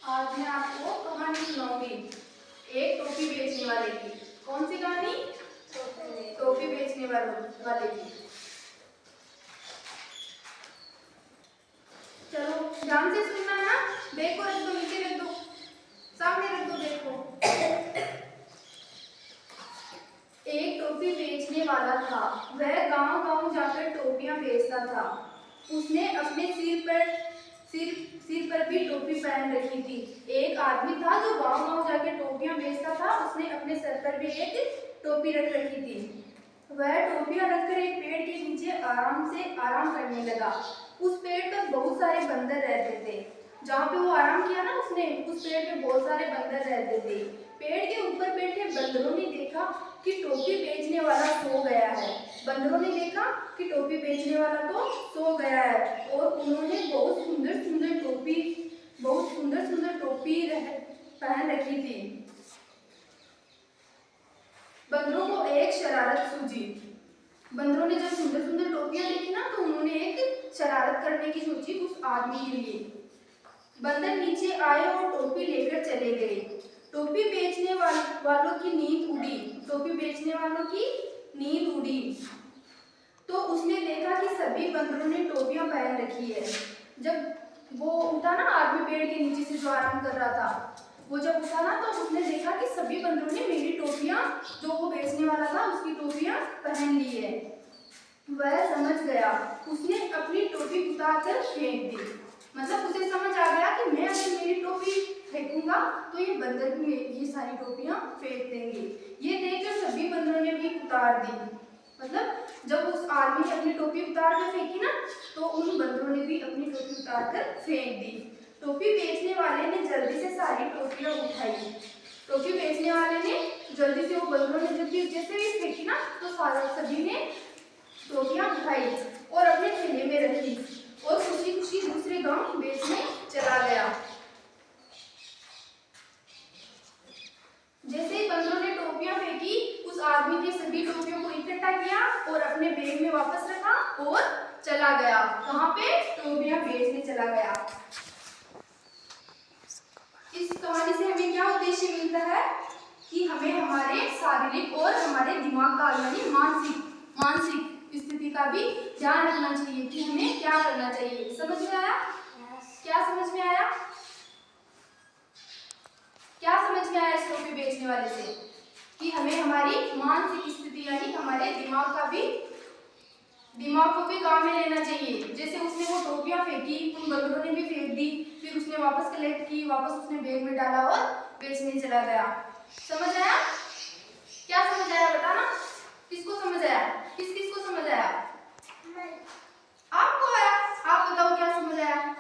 आज मैं आपको कहानी सुनाऊंगी एक टोपी बेचने वाले की। कौन सी कहानी? टोपी बेचने वाले की। चलो ध्यान से सुनना है ना। देखो, रख दो, नीचे रख दो, सामने रख दो। देखो, एक टोपी बेचने वाला था। वह गांव गांव जाकर टोपियां बेचता था। उसने अपने सिर पर भी टोपी पहन रखी थी। एक आदमी था जो गांव गांव जाकर टोपियां बेचता था। उसने अपने सर पर भी एक टोपी रख रखी थी। वह टोपियां रखकर एक पेड़ के नीचे आराम करने लगा। उस पेड़ पर बहुत सारे बंदर रहते थे। जहाँ पे वो आराम किया ना उसने, उस पेड़ पे बहुत सारे बंदर रहते थे। पेड़ के ऊपर बैठे बंदरों ने देखा कि टोपी बेचने वाला सो गया है। बंदरों ने देखा कि टोपी बेचने वाला तो सो गया है और उन्होंने बहुत सुंदर सुंदर टोपी पहन रखी थी। बंदरों को एक शरारत सूझी। बंदरों ने जब सुंदर सुंदर टोपियां देखी ना, तो उन्होंने एक शरारत करने की सोची उस आदमी के लिए। बंदर नीचे आए और टोपी लेकर चले गए। टोपी बेचने वालों की नींद उड़ी। टोपी बेचने वालों की नींद उड़ी तो उसने देखा कि सभी बंदरों ने टोपियां पहन रखी है। जब वो उठा ना, आदमी पेड़ के नीचे से जो आराम कर रहा था, वो जब उठा ना, तो उसने देखा कि सभी बंदरों ने मेरी टोपियां, जो वो बेचने वाला था उसकी टोपियां पहन ली है। वह समझ गया। उसने अपनी टोपी उतार कर फेंक दी। मतलब उसे समझ आ गया कि मैं अगर मेरी टोपी फेंकूंगा तो ये बंदर भी ये सारी टोपियां फेंक देंगे। ये देखकर सभी बंदरों ने भी उतार दी। मतलब जब उस आदमी ने अपनी टोपी उतार कर फेंकी ना, तो उन बंदरों ने भी अपनी टोपी उतार कर फेंक दी। टोपी बेचने वाले ने जल्दी से सारी टोपियां उठाई। टोपी बेचने वाले ने जल्दी से, वो बंदरों ने जैसे भी फेंकी ना, तो सभी ने टोपियां उठाई और अपने थैले में रखी और खुशी खुशी दूसरे गांव बेचने चला गया। जैसे ही बंदरों ने टोपियां फेंकी, उस आदमी ने सभी टोपियों को इकट्ठा किया और अपने बैग में वापस रखा और चला गया। कहाँ पे? टोपियां बेचने चला गया। इस कहानी से हमें क्या उद्देश्य मिलता है कि हमें हमारे शारीरिक और हमारे दिमाग का यानी मानसिक स्थिति का भी ध्यान रखना चाहिए कि हमें क्या करना चाहिए। समझ में आया? क्या समझ में आया? क्या समझ में आया इस टोपी बेचने वाले से? कि हमें हमारी मानसिक स्थिति यानी हमारे दिमाग को भी काम में लेना चाहिए। जैसे उसने वो टोपियां फेंकी, उन बंदरों ने भी फेंक दी, फिर उसने वापस कलेक्ट की, वापस उसने बैग में डाला और बेचने चला गया। समझ आया? क्या समझ आया बताना? किसको समझ आया? किस किस को समझ आया? आपको आया? आप बताओ क्या समझ आया?